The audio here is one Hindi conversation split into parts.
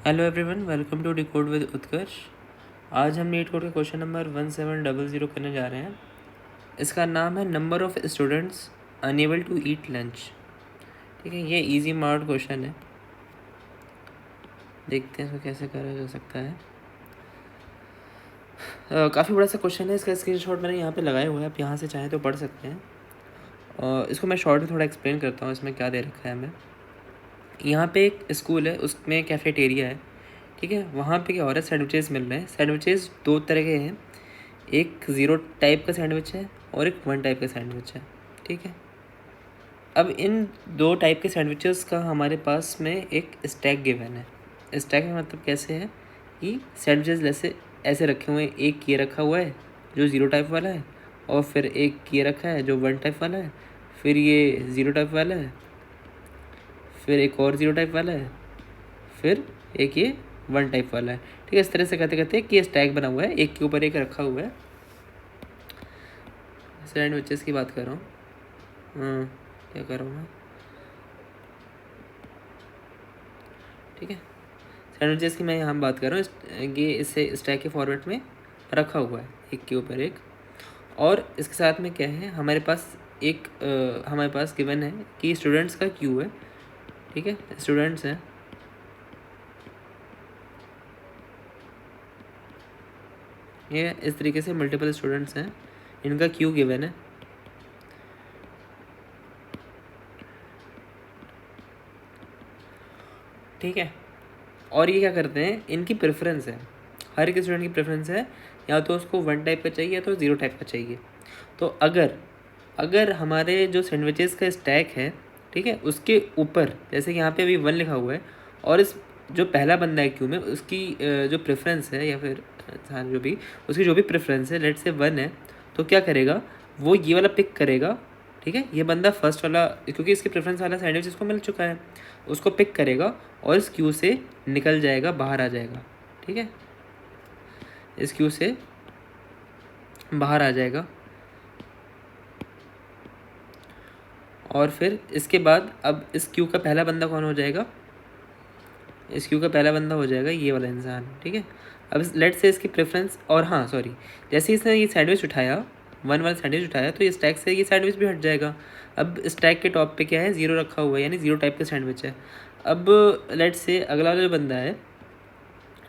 Hello everyone, welcome to decode with Utkarsh. आज हम नीट कोड के क्वेश्चन नंबर 1700 करने जा रहे हैं। इसका नाम है number of students unable to eat lunch. ठीक है, ये इजी मार्ड क्वेश्चन है। देखते हैं इसको कैसे करा जा सकता है। काफ़ी बड़ा सा क्वेश्चन है। इसका स्क्रीनशॉट मैंने यहाँ पे लगाया हुआ है, आप यहाँ से चाहें तो पढ़ सकते हैं। इसको मैं शॉर्ट में थोड़ा एक्सप्लेन करता हूँ इसमें क्या दे रखा है हमें। यहाँ पे एक स्कूल है, उसमें कैफेटेरिया है। ठीक है, वहाँ पे क्या हो रहा है, सैंडविचेस मिल रहे हैं। सैंडविचेस दो तरह के हैं, एक 0 टाइप का सैंडविच है और एक 1 टाइप का सैंडविच है। ठीक है, अब इन दो टाइप के सैंडविचेस का हमारे पास में एक स्टैक गिवन है। स्टैक में मतलब कैसे है कि सैंडविचेस ऐसे ऐसे रखे हुए हैं। एक ये रखा हुआ है जो 0 टाइप वाला है, और फिर एक ये रखा है जो 1 टाइप वाला है, फिर ये 0 टाइप वाला है, फिर एक और 0 टाइप वाला है, फिर एक ये 1 टाइप वाला है। ठीक है, इस तरह से कहते कहते कि ये स्टैक बना हुआ है, एक के ऊपर एक रखा हुआ है। सैंडविचेस की बात कर रहा हूँ। क्या कर रहा हूँ मैं? ठीक है, सैंडविचेस की मैं यहाँ बात कर रहा हूँ। ये इसे स्टैक के फॉर्मेट में रखा हुआ है, एक के ऊपर एक। और इसके साथ में क्या है, हमारे पास गिवन है कि स्टूडेंट्स का क्यू है। ठीक है, स्टूडेंट्स हैं, ये इस तरीके से मल्टीपल स्टूडेंट्स हैं, इनका क्यू गिवन है। ठीक है, और ये क्या करते हैं, इनकी प्रेफरेंस है, हर एक स्टूडेंट की प्रेफरेंस है, या तो उसको 1 टाइप का चाहिए या तो 0 टाइप का चाहिए। तो अगर हमारे जो सैंडविचेस का स्टैक है, ठीक है, उसके ऊपर जैसे कि यहाँ पे अभी 1 लिखा हुआ है, और इस जो पहला बंदा है क्यू में, उसकी जो प्रेफरेंस है, या फिर जो भी उसकी जो भी प्रेफरेंस है, लेट से 1 है, तो क्या करेगा, वो ये वाला पिक करेगा। ठीक है, ये बंदा फर्स्ट वाला, क्योंकि इसके प्रेफरेंस वाला सैंडविच इसको मिल चुका है, उसको पिक करेगा और इस क्यू से निकल जाएगा, बाहर आ जाएगा। ठीक है, इस क्यू से बाहर आ जाएगा, और फिर इसके बाद अब इस क्यू का पहला बंदा कौन हो जाएगा, इस क्यू का पहला बंदा हो जाएगा ये वाला इंसान। ठीक है, अब लेट से इसकी प्रेफरेंस, और हाँ सॉरी, जैसे इसने ये सैंडविच उठाया, 1 वाला सैंडविच उठाया, तो ये स्टैक से ये सैंडविच भी हट जाएगा। अब स्टैक के टॉप पे क्या है, 0 रखा हुआ है, यानी 0 टाइप का सैंडविच है। अब लेट से अगला वाला जो बंदा है,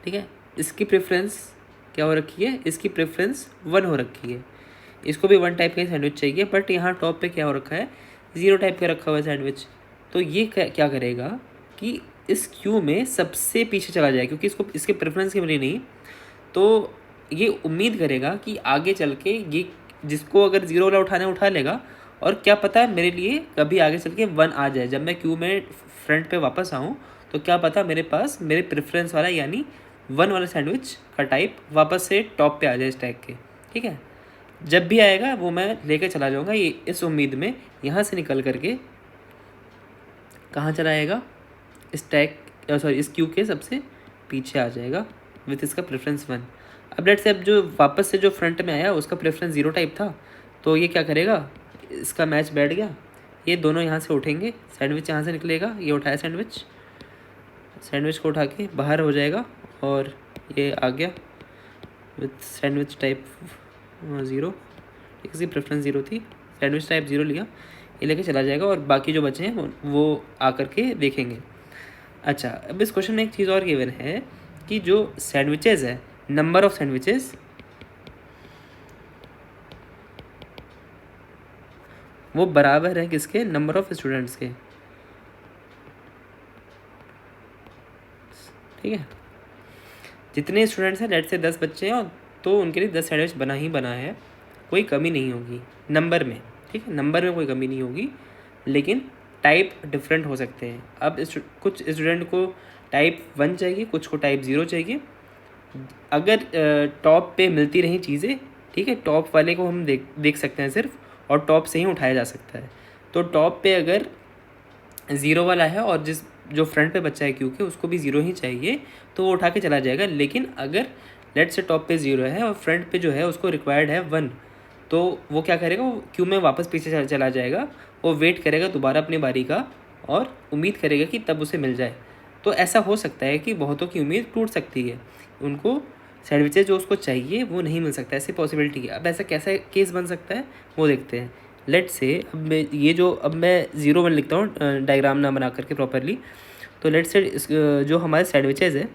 ठीक है, इसकी प्रेफरेंस क्या हो रखी है, इसकी प्रेफरेंस 1 हो रखी है, इसको भी 1 टाइप का ही सैंडविच चाहिए, बट यहाँ टॉप पे क्या हो रखा है, 0 टाइप का रखा हुआ है सैंडविच। तो ये क्या करेगा कि इस क्यू में सबसे पीछे चला जाएगा, क्योंकि इसको इसके प्रेफरेंस की मिली नहीं, तो ये उम्मीद करेगा कि आगे चल के ये जिसको अगर 0 वाला उठाना उठा लेगा, और क्या पता मेरे लिए कभी आगे चल के 1 आ जाए, जब मैं क्यू में फ्रंट पे वापस आऊँ, तो क्या पता मेरे पास मेरे प्रेफरेंस वाला यानी 1 वाला सैंडविच का टाइप वापस से टॉप पे आ जाए स्टैक के। ठीक है, जब भी आएगा वो मैं लेकर चला जाऊँगा, ये इस उम्मीद में यहाँ से निकल करके कहाँ चला आएगा, स्टैक सॉरी इस क्यू के सबसे पीछे आ जाएगा विथ इसका प्रेफरेंस 1। अब लेट से अब जो वापस से जो फ्रंट में आया उसका प्रेफरेंस 0 टाइप था, तो ये क्या करेगा, इसका मैच बैठ गया, ये दोनों यहाँ से उठेंगे, सैंडविच यहाँ से निकलेगा, ये उठाया सैंडविच को उठा के बाहर हो जाएगा, और ये आ गया विथ सैंडविच टाइप 0। इसकी प्रेफरेंस 0 थी, सैंडविच टाइप 0 लिया, ये लेके चला जाएगा, और बाकी जो बचे हैं वो आकर के देखेंगे। अच्छा, अब इस क्वेश्चन में एक चीज़ और गिवन है कि जो सैंडविचेस है, नंबर ऑफ सैंडविचेस वो बराबर है किसके, नंबर ऑफ स्टूडेंट्स के। ठीक है, जितने स्टूडेंट्स हैं, लेट से 10 बच्चे हैं, तो उनके लिए 10 सैंडविच बना ही बना है, कोई कमी नहीं होगी नंबर में। ठीक है, नंबर में कोई कमी नहीं होगी, लेकिन टाइप डिफरेंट हो सकते हैं। अब कुछ स्टूडेंट को टाइप 1 चाहिए, कुछ को टाइप 0 चाहिए। अगर टॉप पे मिलती रही चीज़ें, ठीक है, टॉप वाले को हम देख सकते हैं सिर्फ, और टॉप से ही उठाया जा सकता है। तो टॉप पे अगर 0 वाला है, और जो फ्रंट पे बच्चा है क्योंकि उसको भी 0 ही चाहिए, तो वो उठा के चला जाएगा। लेकिन अगर लेट से टॉप पे 0 है और फ्रंट पे जो है उसको रिक्वायर्ड है 1, तो वो क्या करेगा, वो क्यू में वापस पीछे चला जाएगा, वो वेट करेगा दोबारा अपनी बारी का, और उम्मीद करेगा कि तब उसे मिल जाए। तो ऐसा हो सकता है कि बहुतों की उम्मीद टूट सकती है, उनको सैंडविचेस जो उसको चाहिए वो नहीं मिल सकता, ऐसी पॉसिबिलिटी है। अब ऐसा कैसा केस बन सकता है वो देखते हैं। लेट से अब मैं 0 1 लिखता हूँ डायग्राम ना बना करके प्रॉपरली। तो लेट से जो हमारे सैंडविचेस है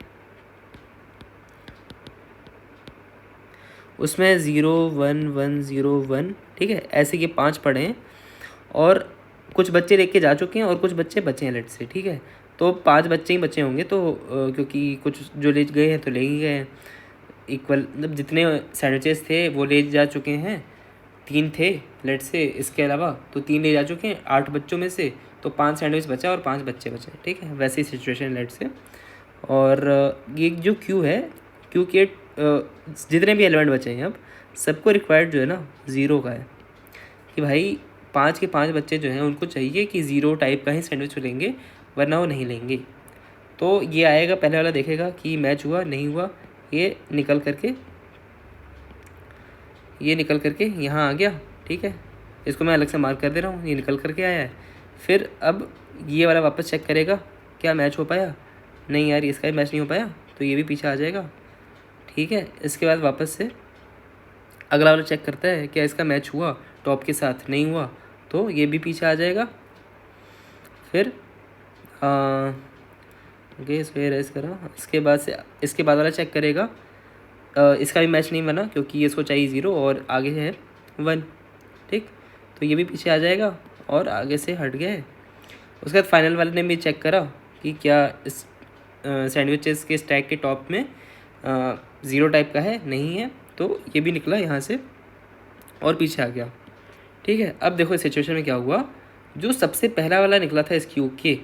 उसमें 0 1 1 0 1, ठीक है, ऐसे ये 5 पड़े हैं और कुछ बच्चे लेके जा चुके हैं और कुछ बच्चे बचे हैं लेट से, ठीक है। तो 5 बच्चे ही बचे होंगे, तो क्योंकि कुछ जो ले गए हैं तो ले ही गए हैं इक्वल, मतलब जितने सैंडविचेस थे वो ले जा चुके हैं। 3 थे लेट से, इसके अलावा तो 3 ले जा चुके हैं 8 बच्चों में से, तो 5 सैंडविच बचा और 5 बच्चे बचे, ठीक है। वैसी सिचुएशन लेट से। और ये जो क्यू है, क्यू के जितने भी एलिमेंट बचे हैं अब सबको रिक्वायर्ड जो है ना 0 का है, कि भाई 5 के 5 बच्चे जो हैं उनको चाहिए कि 0 टाइप का ही सैंडविच लेंगे, वरना वो नहीं लेंगे। तो ये आएगा, पहले वाला देखेगा कि मैच हुआ नहीं हुआ, ये निकल करके यहाँ आ गया, ठीक है। इसको मैं अलग से मार्क कर दे रहा हूँ, ये निकल करके आया है। फिर अब ये वाला वापस चेक करेगा क्या मैच हो पाया, नहीं यार इसका भी मैच नहीं हो पाया, तो ये भी पीछे आ जाएगा, ठीक है। इसके बाद वापस से अगला वाला चेक करता है क्या इसका मैच हुआ टॉप के साथ, नहीं हुआ तो ये भी पीछे आ जाएगा। फिर इस पे रेस करा, इसके बाद वाला चेक करेगा, इसका भी मैच नहीं बना क्योंकि इसको चाहिए 0 और आगे है 1, ठीक। तो ये भी पीछे आ जाएगा और आगे से हट गया है। उसके बाद फाइनल वाले ने भी चेक करा कि क्या इस सैंडविचेस के स्टैक के टॉप में 0 टाइप का है, नहीं है, तो ये भी निकला यहाँ से और पीछे आ गया, ठीक है। अब देखो इस सिचुएशन में क्या हुआ, जो सबसे पहला वाला निकला था इस क्यू के,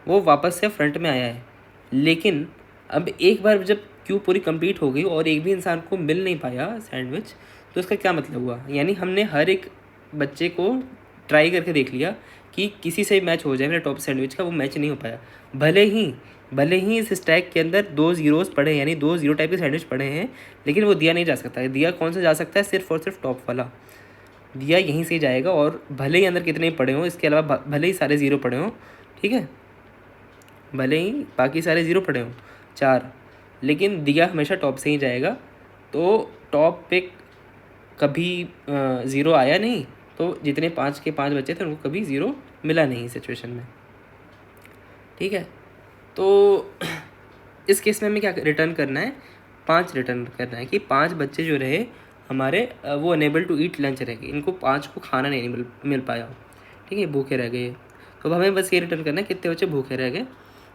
वो वापस से फ्रंट में आया है। लेकिन अब एक बार जब क्यू पूरी कंप्लीट हो गई और एक भी इंसान को मिल नहीं पाया सैंडविच, तो इसका क्या मतलब हुआ, यानी हमने हर एक बच्चे को ट्राई करके देख लिया कि किसी से भी मैच हो जाए मेरे टॉप सैंडविच का, वो मैच नहीं हो पाया। भले ही इस स्टैक के अंदर 2 ज़ीरोज़ पड़े, यानी 2 0 टाइप के सैंडविच पड़े हैं, लेकिन वो दिया नहीं जा सकता है। दिया कौन सा जा सकता है, सिर्फ और सिर्फ टॉप वाला दिया यहीं से जाएगा। और भले ही अंदर कितने पड़े हों, इसके अलावा भले ही सारे 0 पड़े हों, ठीक है, भले ही बाकी सारे 0 पड़े हों 4, लेकिन दिया हमेशा टॉप से ही जाएगा। तो टॉप पे कभी 0 आया नहीं, तो जितने 5 के 5 बच्चे थे उनको कभी 0 मिला नहीं सिचुएशन में, ठीक है। तो इस केस में हमें क्या रिटर्न करना है, 5 रिटर्न करना है कि 5 बच्चे जो रहे हमारे वो अनेबल टू ईट लंच रह गए, इनको 5 को खाना नहीं मिल पाया, ठीक है, भूखे रह गए। तो अब हमें बस ये रिटर्न करना है कितने बच्चे भूखे रह गए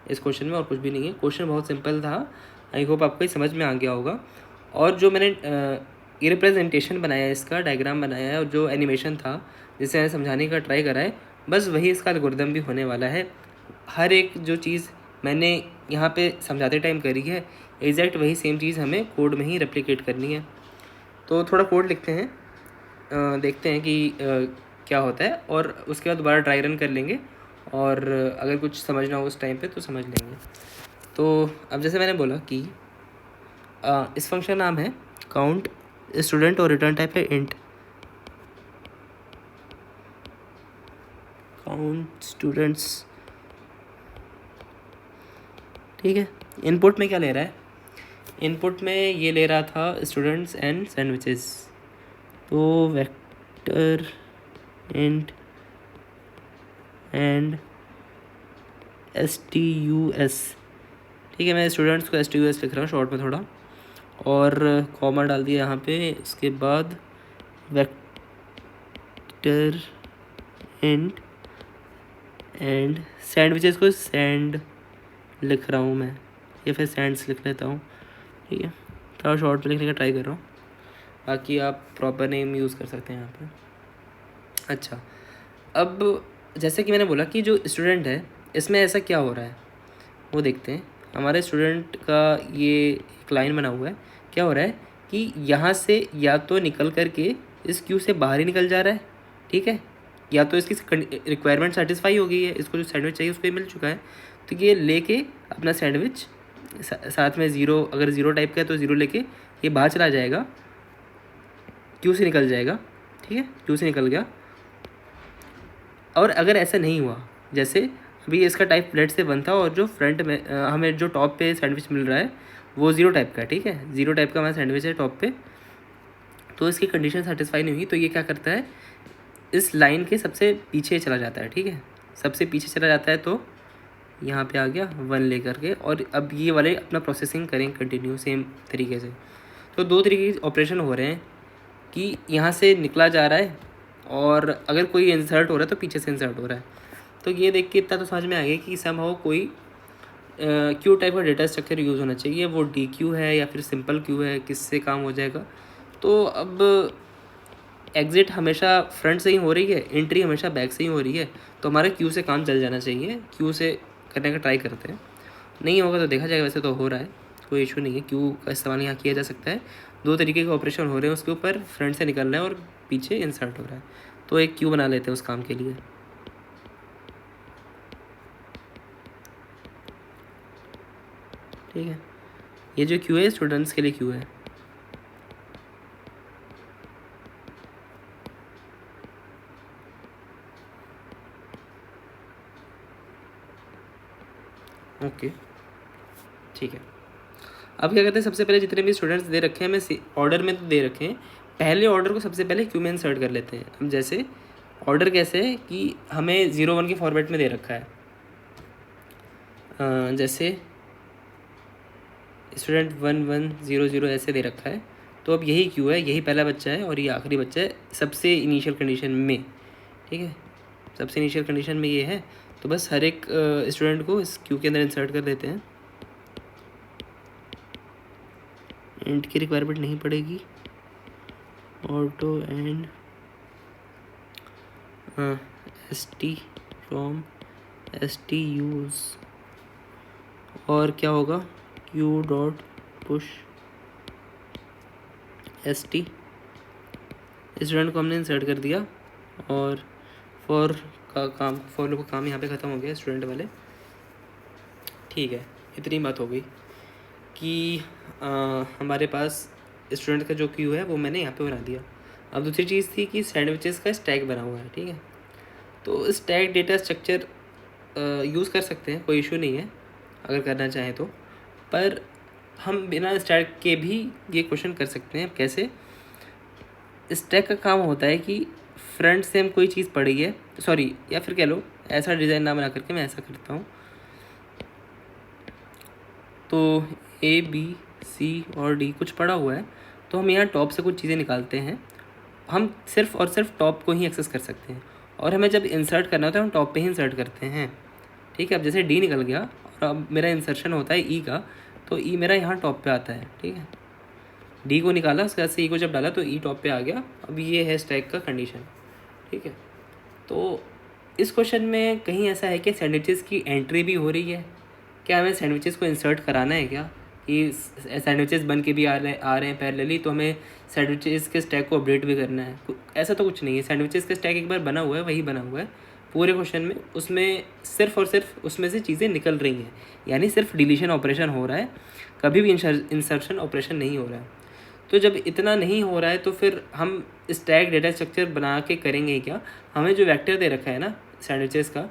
इस क्वेश्चन में, और कुछ भी नहीं है। क्वेश्चन बहुत सिंपल था, आई होप आपको ये समझ में आ गया होगा। और जो मैंने ये रिप्रेजेंटेशन बनाया है, इसका डायग्राम बनाया है और जो एनिमेशन था जिसे मैंने समझाने का ट्राई करा है, बस वही इसका एल्गोरिथम भी होने वाला है। हर एक जो चीज़ मैंने यहाँ पे समझाते टाइम करी है, एग्जैक्ट वही सेम चीज़ हमें कोड में ही रेप्लिकेट करनी है। तो थोड़ा कोड लिखते हैं, देखते हैं कि क्या होता है, और उसके बाद दोबारा ट्राई रन कर लेंगे, और अगर कुछ समझना हो उस टाइम पे तो समझ लेंगे। तो अब जैसे मैंने बोला कि इस फंक्शन नाम है काउंट स्टूडेंट और रिटर्न टाइप है इंट, काउंट स्टूडेंट्स, ठीक है। इनपुट में क्या ले रहा है, इनपुट में ये ले रहा था स्टूडेंट्स एंड सैंडविचेस, तो वेक्टर इंट एंड STUS, ठीक है। मैं स्टूडेंट्स को STUS लिख रहा हूँ शॉर्ट में थोड़ा, और कॉमा डाल दिया यहाँ पे। उसके बाद वेक्टर इंट एंड सैंडविचेस को सैंड लिख रहा हूँ मैं, या फिर सैंड्स लिख लेता हूँ, ठीक है। थोड़ा शॉर्ट में लिखने का ट्राई कर रहा हूँ, बाकी आप प्रॉपर नेम यूज़ कर सकते हैं यहाँ पे। अच्छा, अब जैसे कि मैंने बोला कि जो स्टूडेंट है इसमें ऐसा क्या हो रहा है वो देखते हैं। हमारे स्टूडेंट का ये एक लाइन बना हुआ है, क्या हो रहा है कि यहाँ से या तो निकल करके इस क्यू से बाहर ही निकल जा रहा है, ठीक है, या तो इसकी रिक्वायरमेंट सेटिस्फाई हो गई है, इसको जो सैंडविच चाहिए उसको मिल चुका है, तो ये लेके अपना सैंडविच साथ में 0, अगर 0 टाइप का है तो 0 लेके ये बाहर चला जाएगा, क्यू से निकल जाएगा, ठीक है, क्यू से निकल गया। और अगर ऐसा नहीं हुआ, जैसे अभी इसका टाइप लेट से 1 था और जो फ्रंट में हमें जो टॉप पे सैंडविच मिल रहा है वो 0 टाइप का है, ठीक है, 0 टाइप का हमारा सैंडविच है टॉप पे। तो इसकी कंडीशन सेटिस्फाई नहीं हुई, तो ये क्या करता है, इस लाइन के सबसे पीछे चला जाता है, ठीक है, सबसे पीछे चला जाता है। तो यहाँ पे आ गया 1 लेकर के, और अब ये वाले अपना प्रोसेसिंग करें कंटिन्यू सेम तरीके से। तो 2 तरीके के ऑपरेशन हो रहे हैं कि यहाँ से निकला जा रहा है और अगर कोई इंसर्ट हो रहा है तो पीछे से इंसर्ट हो रहा है। तो ये देख के इतना तो समझ में आ गया कि समहाउ कोई क्यू टाइप का डेटा स्ट्रक्चर यूज़ होना चाहिए, वो डी क्यू है या फिर सिंपल क्यू है, किससे काम हो जाएगा। तो अब एग्ज़िट हमेशा फ्रंट से ही हो रही है, एंट्री हमेशा बैक से ही हो रही है, तो हमारे क्यू से काम चल जाना चाहिए, क्यू से करने का ट्राई करते हैं। नहीं होगा तो देखा जाएगा, वैसे तो हो रहा है, कोई इशू नहीं है, क्यू का इस्तेमाल यहाँ किया जा सकता है। 2 तरीके के ऑपरेशन हो रहे हैं उसके ऊपर, फ्रंट से निकल रहा है और पीछे इंसर्ट हो रहा है। तो एक क्यू बना लेते हैं उस काम के लिए। ठीक है, ये जो क्यू है स्टूडेंट्स के लिए क्यू है। ओके ठीक है, अब क्या करते हैं, सबसे पहले जितने भी स्टूडेंट्स दे रखे हैं, हमें ऑर्डर में तो दे रखे हैं, पहले ऑर्डर को सबसे पहले क्यू में इंसर्ट कर लेते हैं। अब जैसे ऑर्डर कैसे है कि हमें 0 1 के फॉर्मेट में दे रखा है, जैसे स्टूडेंट 1 1 0 0 ऐसे दे रखा है। तो अब यही क्यू है, यही पहला बच्चा है और ये आखिरी बच्चा है सबसे इनिशियल कंडीशन में, ठीक है, सबसे इनिशियल कंडीशन में ये है। तो बस हर एक स्टूडेंट को इस क्यू के अंदर इंसर्ट कर देते हैं। एंड की रिक्वायरमेंट नहीं पड़ेगी, auto and ST from ST use, और क्या होगा, Q dot push ST, student को हमने इंसर्ट कर दिया और फॉर का काम यहाँ पे ख़त्म हो गया स्टूडेंट वाले। ठीक है, इतनी बात हो गई कि हमारे पास स्टूडेंट का जो क्यू है वो मैंने यहाँ पे बना दिया। अब दूसरी चीज़ थी कि सैंडविचेस का स्टैक बना हुआ है, ठीक है, तो स्टैक डेटा स्ट्रक्चर यूज़ कर सकते हैं, कोई इशू नहीं है अगर करना चाहें तो, पर हम बिना स्टैक के भी ये क्वेश्चन कर सकते हैं। कैसे, स्टैक का काम होता है कि फ्रंट से हम कोई चीज़ पढ़ी है, सॉरी, या फिर कह लो ऐसा डिज़ाइन ना बना करके मैं ऐसा करता हूँ। तो A B C और D कुछ पड़ा हुआ है, तो हम यहाँ टॉप से कुछ चीज़ें निकालते हैं। हम सिर्फ और सिर्फ टॉप को ही एक्सेस कर सकते हैं, और हमें जब इंसर्ट करना होता है हम टॉप पे ही इंसर्ट करते हैं, ठीक है। अब जैसे D निकल गया और अब मेरा इंसर्शन होता है E का, तो E मेरा यहाँ टॉप पे आता है, ठीक है। D को निकाला, उसके बाद से E को जब डाला तो E टॉप पे आ गया। अब ये है स्टैक का कंडीशन, ठीक है। तो इस क्वेश्चन में कहीं ऐसा है कि सैंडविचेस की एंट्री भी हो रही है, क्या हमें सैंडविचेस को इंसर्ट कराना है क्या, कि सैंडविचेस बन के भी आ रहे हैं पैरेलली, तो हमें सैंडविचेस के स्टैक को अपडेट भी करना है। ऐसा तो कुछ नहीं है, सैंडविचेस का स्टैक एक बार बना हुआ है, वही बना हुआ है पूरे क्वेश्चन में, उसमें सिर्फ और सिर्फ उसमें से चीज़ें निकल रही हैं, यानी सिर्फ डिलीशन ऑपरेशन हो रहा है, कभी भी इंसर्शन ऑपरेशन नहीं हो रहा है। तो जब इतना नहीं हो रहा है तो फिर हम स्टैक डेटा स्ट्रक्चर बना के करेंगे क्या, हमें जो वेक्टर दे रखा है ना सैंडविचेस का,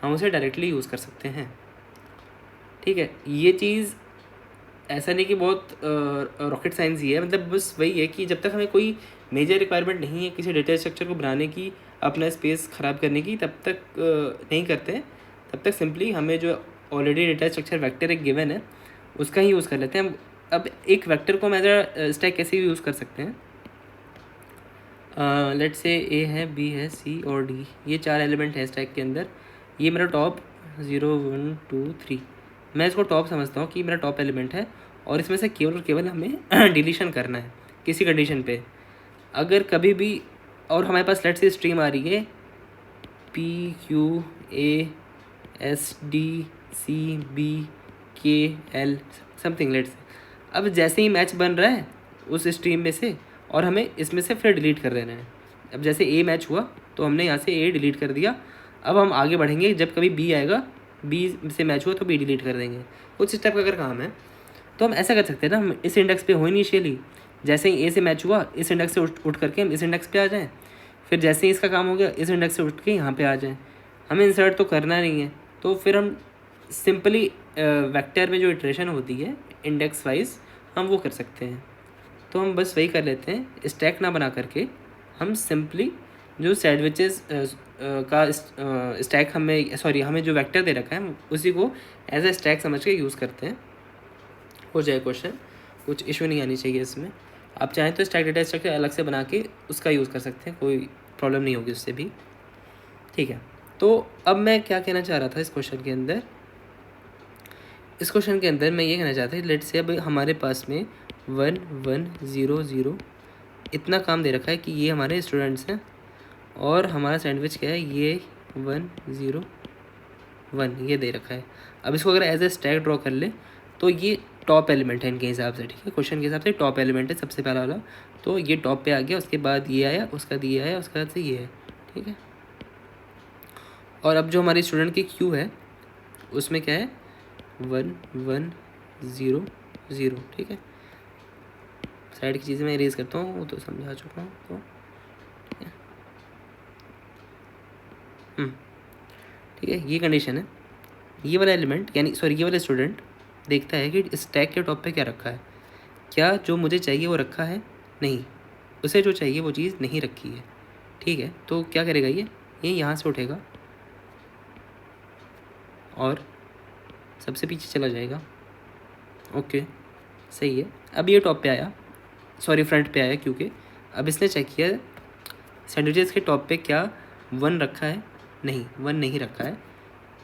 हम उसे डायरेक्टली यूज़ कर सकते हैं, ठीक है। ये चीज़ ऐसा नहीं कि बहुत रॉकेट साइंस ही है, मतलब बस वही है कि जब तक हमें कोई मेजर रिक्वायरमेंट नहीं है किसी डेटा स्ट्रक्चर को बनाने की, अपना स्पेस ख़राब करने की, तब तक नहीं करते हैं। तब तक सिंपली हमें जो ऑलरेडी डेटा स्ट्रक्चर वेक्टर एक गिवन है उसका ही यूज़ कर लेते हैं हम। अब एक वेक्टर को हम एज अ स्टैक कैसे भी यूज़ कर सकते हैं, लेट से A है, B है, C और D, ये 4 एलिमेंट है स्टैक के अंदर। ये मेरा टॉप 0 1 2 3, मैं इसको टॉप समझता हूँ कि मेरा टॉप एलिमेंट है, और इसमें से केवल और केवल हमें डिलीशन करना है किसी कंडीशन पे। अगर कभी भी, और हमारे पास लेट से स्ट्रीम आ रही है P Q A S D C B K L something, late से। अब जैसे ही मैच बन रहा है उस स्ट्रीम में से, और हमें इसमें से फिर डिलीट कर देना है। अब जैसे A मैच हुआ तो हमने यहाँ से A डिलीट कर दिया। अब हम आगे बढ़ेंगे, जब कभी B आएगा, B से मैच हुआ तो B डिलीट कर देंगे। कुछ स्टेप का अगर काम है तो हम ऐसा कर सकते हैं ना, हम इस इंडेक्स पे हो इनिशियली, जैसे ही A से मैच हुआ इस इंडेक्स से उठ करके हम इस इंडेक्स पे आ जाएँ, फिर जैसे ही इसका काम हो गया इस इंडेक्स से उठ के यहाँ पे आ जाएँ। हमें इंसर्ट तो करना नहीं है, तो फिर हम सिंपली वेक्टर में जो इटरेशन होती है इंडेक्स वाइज हम वो कर सकते हैं। तो हम बस वही कर लेते हैं, स्टैक ना बना करके हम सिंपली जो सैंडविचेस का स्टैक हमें जो वेक्टर दे रखा है उसी को एज ए स्टैक समझ के यूज़ करते हैं, हो जाए क्वेश्चन। कुछ इशू नहीं आनी चाहिए इसमें। आप चाहें तो स्टैक डेटा स्ट्रक्चर अलग से बना के उसका यूज़ कर सकते हैं, कोई प्रॉब्लम नहीं होगी उससे भी, ठीक है। तो अब मैं क्या कहना चाह रहा था इस क्वेश्चन के अंदर, मैं ये कहना चाहता था, लेट से अब हमारे पास में 1 1 0 0 इतना काम दे रखा है कि ये हमारे स्टूडेंट्स हैं और हमारा सैंडविच क्या है, ये 1 0 1 ये दे रखा है। अब इसको अगर एज ए स्टैक ड्रॉ कर ले तो ये टॉप एलिमेंट है इनके हिसाब से, ठीक है, क्वेश्चन के हिसाब से टॉप एलिमेंट है सबसे पहला वाला। तो ये टॉप पे आ गया, उसके बाद ये आया, उसका बाद ये आया, उसके बाद से ये है, ठीक है। और अब जो हमारी स्टूडेंट की क्यू है उसमें क्या है, 1 1 0 0, ठीक है। साइड की चीज़ें मैं इरेज करता हूँ, वो तो समझा चुका हूँ, तो ठीक है। ठीक है, ये कंडीशन है। ये वाला एलिमेंट ये वाला स्टूडेंट देखता है कि स्टैक के टॉप पे क्या रखा है, क्या जो मुझे चाहिए वो रखा है, नहीं, उसे जो चाहिए वो चीज़ नहीं रखी है, ठीक है। तो क्या करेगा, ये यहाँ से उठेगा और सबसे पीछे चला जाएगा, ओके सही है। अब ये टॉप पे आया, फ्रंट पे आया, क्योंकि अब इसने चेक किया सैंडविचेस के टॉप पे क्या 1 रखा है, नहीं 1 नहीं रखा है,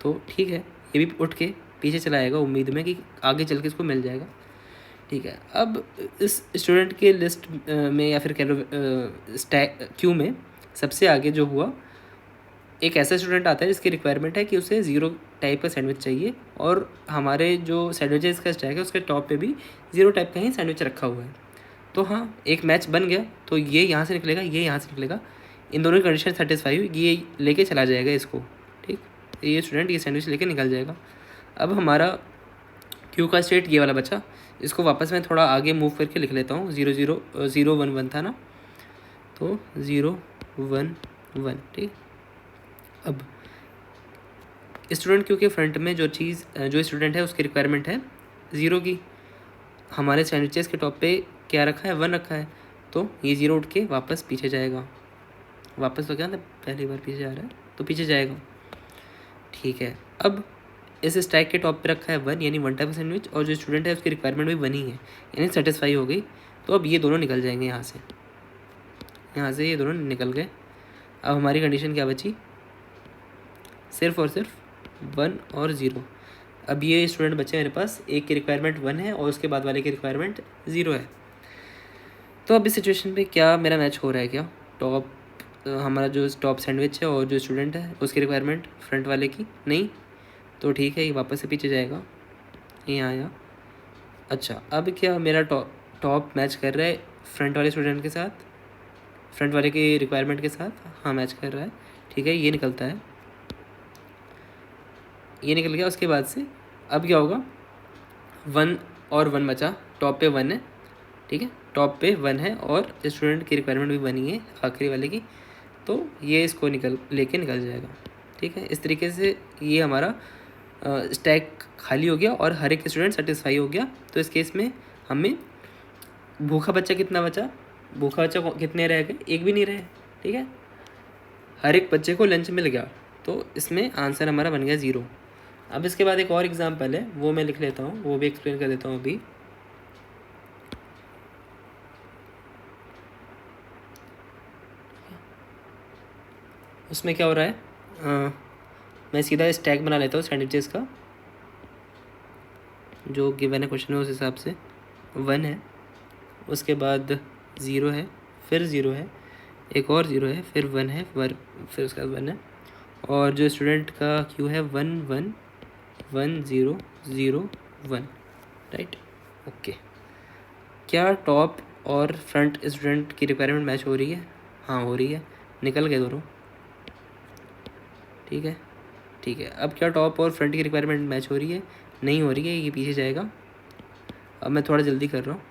तो ठीक है, ये भी उठ के पीछे चला आएगा उम्मीद में कि आगे चल के इसको मिल जाएगा, ठीक है। अब इस स्टूडेंट के लिस्ट में या फिर कह लो स्टैक क्यू में सबसे आगे जो हुआ, एक ऐसा स्टूडेंट आता है जिसकी रिक्वायरमेंट है कि उसे 0 टाइप का सैंडविच चाहिए और हमारे जो सैंडविचेस का स्टैक है उसके टॉप पे भी 0 टाइप का ही सैंडविच रखा हुआ है। तो हाँ, एक मैच बन गया, तो ये यहाँ से निकलेगा, ये यहाँ से निकलेगा, इन दोनों की कंडीशन सेटिस्फाई हुई, ये लेके चला जाएगा इसको, ठीक, ये स्टूडेंट ये सैंडविच लेके निकल जाएगा। अब हमारा क्यू का स्टेट ये वाला बचा, इसको वापस मैं थोड़ा आगे मूव करके लिख लेता हूँ, 0 0 0 1 1 था ना, तो 0 1 1, ठीक। अब स्टूडेंट क्यू के फ्रंट में जो स्टूडेंट है उसकी रिक्वायरमेंट है 0 की, हमारे सैंडविचेस के टॉप पे क्या रखा है, 1 रखा है, तो ये 0 उठ के वापस पीछे जाएगा, वापस तो क्या था, पहली बार पीछे जा रहा है तो पीछे जाएगा, ठीक है। अब इस स्टैक के टॉप पे रखा है 1, यानी 1 टाइप का सैंडविच, और जो स्टूडेंट है उसकी रिक्वायरमेंट भी 1 ही है, यानी सेटिस्फाई हो गई। तो अब ये दोनों निकल जाएंगे यहाँ से ये दोनों निकल गए। अब हमारी कंडीशन क्या बची, सिर्फ और सिर्फ 1 और 0। अब ये स्टूडेंट बचे मेरे पास, एक की रिक्वायरमेंट 1 है और उसके बाद वाले की रिक्वायरमेंट 0 है। तो अब इस सिचुएशन पे क्या मेरा मैच हो रहा है, क्या टॉप हमारा जो टॉप सैंडविच है और जो स्टूडेंट है उसकी रिक्वायरमेंट फ्रंट वाले की नहीं, तो ठीक है, ये वापस से पीछे जाएगा, ये आया। अच्छा, अब क्या मेरा टॉप मैच कर रहा है फ्रंट वाले स्टूडेंट के साथ, फ्रंट वाले की रिक्वायरमेंट के साथ, हाँ मैच कर रहा है, ठीक है, ये निकलता है, ये निकल गया। उसके बाद से अब क्या होगा, 1 और 1 बचा, टॉप पे 1 है, ठीक है, टॉप पे 1 है और स्टूडेंट की रिक्वायरमेंट भी 1 ही है आखिरी वाले की, तो ये इसको लेके निकल जाएगा, ठीक है। इस तरीके से ये हमारा स्टैक खाली हो गया और हर एक स्टूडेंट सेटिस्फाई हो गया। तो इस केस में हमें भूखा बच्चा कितना बचा, कितने रह गए, एक भी नहीं रहे, ठीक है, हर एक बच्चे को लंच मिल गया, तो इसमें आंसर हमारा बन गया 0। अब इसके बाद एक और एग्जांपल है, वो मैं लिख लेता हूँ, वो भी एक्सप्लेन कर देता हूँ अभी। उसमें क्या हो रहा है, मैं सीधा स्टैक बना लेता हूँ सैंडविचेस का, जो गिवन है क्वेश्चन में उस हिसाब से 1 है, उसके बाद 0 है, फिर 0 है, एक और 0 है, फिर 1 है, फिर उसके बाद 1 है, और जो स्टूडेंट का क्यू है 1 1 1 0 0 1, राइट, ओके। क्या टॉप और फ्रंट स्टूडेंट की रिक्वायरमेंट मैच हो रही है, हाँ हो रही है, निकल गए दोनों, ठीक है, ठीक है। अब क्या टॉप और फ्रंट की रिक्वायरमेंट मैच हो रही है, नहीं हो रही है, ये पीछे जाएगा। अब मैं थोड़ा जल्दी कर रहा हूँ,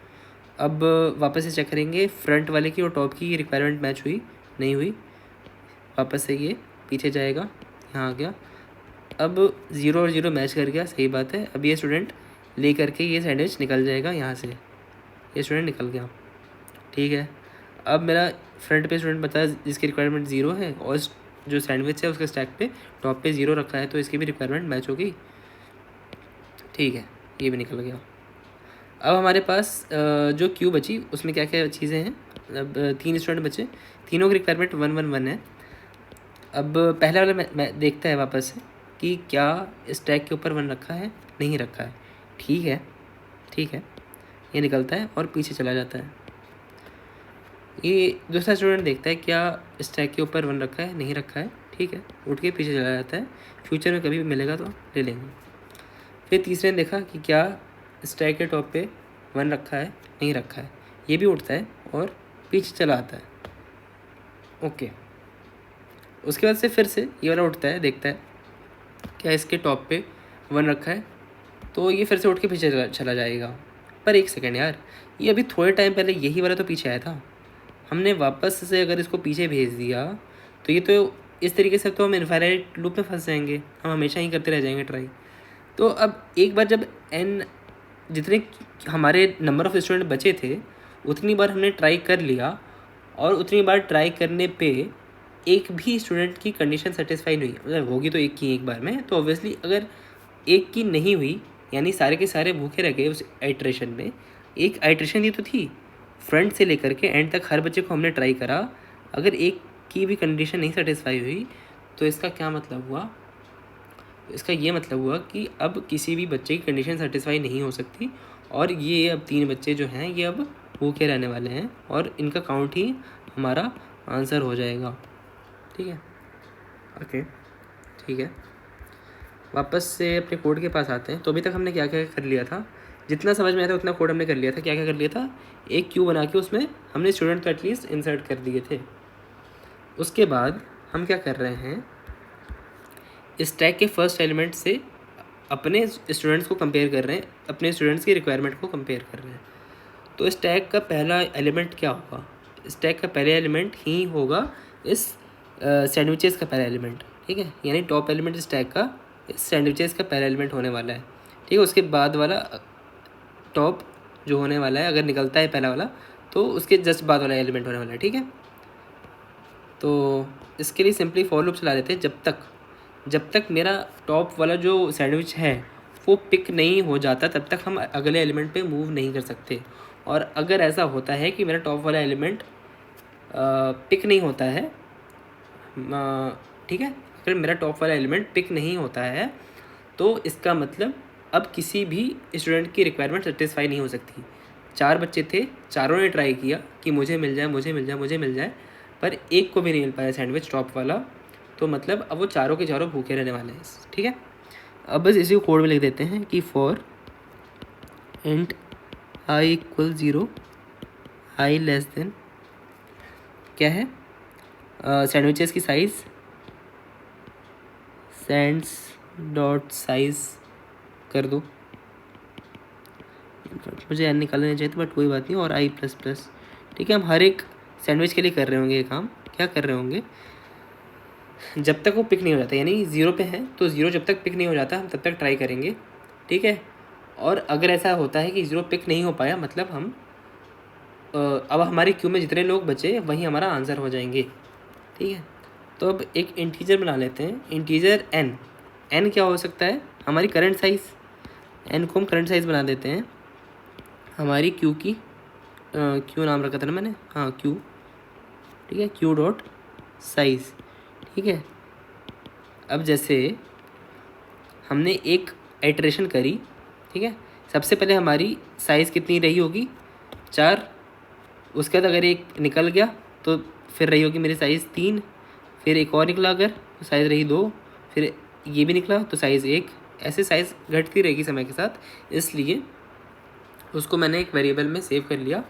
अब वापस से चेक करेंगे फ्रंट वाले की और टॉप की रिक्वायरमेंट मैच हुई, नहीं हुई, वापस से ये पीछे जाएगा, यहाँ आ गया, अब 0 और 0 मैच कर गया, सही बात है। अब ये स्टूडेंट ले करके ये सैंडविच निकल जाएगा यहाँ से, ये स्टूडेंट निकल गया, ठीक है। अब मेरा फ्रंट पे स्टूडेंट बता जिसकी रिक्वायरमेंट 0 है और जो सैंडविच है उसके स्टैक पे टॉप पे 0 रखा है, तो इसकी भी रिक्वायरमेंट मैच होगी, ठीक है। ये भी निकल गया। अब हमारे पास जो क्यू बची उसमें क्या क्या चीज़ें हैं। अब 3 स्टूडेंट बचे, तीनों की रिक्वायरमेंट 1 1 1 है। अब पहला वाला मैं देखता है वापस से कि क्या स्टैक के ऊपर 1 रखा है, नहीं रखा है, ठीक है, ठीक है। ये निकलता है और पीछे चला जाता है। ये दूसरा स्टूडेंट देखता है क्या स्टैक के ऊपर 1 रखा है, नहीं रखा है, ठीक है, उठ के पीछे चला जाता है। फ्यूचर में कभी भी मिलेगा तो ले लेंगे। फिर तीसरे ने देखा कि क्या स्टैक के टॉप पे 1 रखा है, नहीं रखा है, ये भी उठता है और पीछे चला आता है, ओके। उसके बाद से फिर से ये वाला उठता है, देखता है क्या इसके टॉप पे 1 रखा है, तो ये फिर से उठ के पीछे चला जाएगा। पर एक सेकेंड यार, ये अभी थोड़े टाइम पहले यही वाला तो पीछे आया था, हमने वापस से अगर इसको पीछे भेज दिया तो ये तो इस तरीके से तो हम इनफाइनाइट लूप में फंस जाएंगे, हम हमेशा ही करते रह जाएंगे ट्राई। तो अब एक बार जब n जितने हमारे नंबर ऑफ़ स्टूडेंट बचे थे उतनी बार हमने ट्राई कर लिया और उतनी बार ट्राई करने पे एक भी स्टूडेंट की कंडीशन सेटिस्फाई नहीं हुई, मतलब होगी तो एक की एक बार में, तो ऑब्वियसली अगर एक की नहीं हुई यानी सारे के सारे भूखे रह गए उस आइट्रेशन में। एक आइट्रेशन ये तो थी, फ्रंट से लेकर के एंड तक हर बच्चे को हमने ट्राई करा, अगर एक की भी कंडीशन नहीं सेटिस्फाई हुई तो इसका क्या मतलब हुआ, इसका ये मतलब हुआ कि अब किसी भी बच्चे की कंडीशन सेटिस्फाई नहीं हो सकती और ये अब 3 बच्चे जो हैं ये अब भूखे रहने वाले हैं और इनका काउंट ही हमारा आंसर हो जाएगा, ठीक है, ओके, ठीक है। वापस से अपने कोड के पास आते हैं। तो अभी तक हमने क्या क्या कर लिया था, जितना समझ में आया था उतना कोड हमने कर लिया था। क्या क्या कर लिया था, एक क्यू बना के उसमें हमने स्टूडेंट तो एटलीस्ट इंसर्ट कर दिए थे। उसके बाद हम क्या कर रहे हैं, स्टैक के फर्स्ट एलिमेंट से अपने स्टूडेंट्स को कंपेयर कर रहे हैं, अपने स्टूडेंट्स की रिक्वायरमेंट को कंपेयर कर रहे हैं। तो स्टैक का पहला एलिमेंट क्या होगा, स्टैक का पहला एलिमेंट ही होगा इस सैंडविचेस का पहला एलिमेंट, ठीक है, यानी टॉप एलिमेंट स्टैक का इस सैंडविचेस का पहला एलिमेंट होने वाला है, ठीक है। उसके बाद वाला टॉप जो होने वाला है, अगर निकलता है पहला वाला तो उसके जस्ट बाद वाला एलिमेंट होने वाला है, ठीक है। तो इसके लिए सिंपली फॉर लूप चला देते हैं जब तक मेरा टॉप वाला जो सैंडविच है वो पिक नहीं हो जाता तब तक हम अगले एलिमेंट पे मूव नहीं कर सकते। और अगर ऐसा होता है कि मेरा टॉप वाला एलिमेंट पिक नहीं होता है, ठीक है, अगर मेरा टॉप वाला एलिमेंट पिक नहीं होता है तो इसका मतलब अब किसी भी स्टूडेंट की रिक्वायरमेंट सेटिस्फाई नहीं हो सकती। 4 बच्चे थे, चारों ने ट्राई किया कि मुझे मिल जाए मुझे मिल जाए मुझे मिल जाए, पर एक को भी नहीं मिल पाया सैंडविच टॉप वाला, तो मतलब अब वो चारों के चारों भूखे रहने वाले हैं, ठीक है। अब बस इसी को कोड में लिख देते हैं कि for int I equal 0 I less than क्या है, सैंडविचेस की साइज़ सैंड्स डॉट साइज़ कर दो, मुझे एन निकालना चाहिए था बट कोई बात नहीं, और आई प्लस प्लस, ठीक है। हम हर एक सैंडविच के लिए कर रहे होंगे ये काम, क्या कर रहे होंगे, जब तक वो पिक नहीं हो जाता, यानी 0 पे है तो 0 जब तक पिक नहीं हो जाता हम तब तक ट्राई करेंगे, ठीक है। और अगर ऐसा होता है कि 0 पिक नहीं हो पाया मतलब हम अब हमारी क्यू में जितने लोग बचे वही हमारा आंसर हो जाएंगे, ठीक है। तो अब एक इंटीजर बना लेते हैं, इंटीजर एन क्या हो सकता है, हमारी करंट साइज़, एन को हम करंट साइज़ बना देते हैं हमारी क्यू की, क्यू नाम रखा था ना मैंने, हाँ क्यू, ठीक है, क्यू डॉट साइज़, ठीक है। अब जैसे हमने एक आइट्रेशन करी, ठीक है, सबसे पहले हमारी साइज़ कितनी रही होगी 4, उसके बाद अगर एक निकल गया तो फिर रही होगी मेरी साइज़ 3, फिर एक और निकला अगर तो साइज़ रही 2, फिर ये भी निकला तो साइज़ 1, ऐसे साइज़ घटती रहेगी समय के साथ। इसलिए उसको मैंने एक वेरिएबल में सेव कर लिया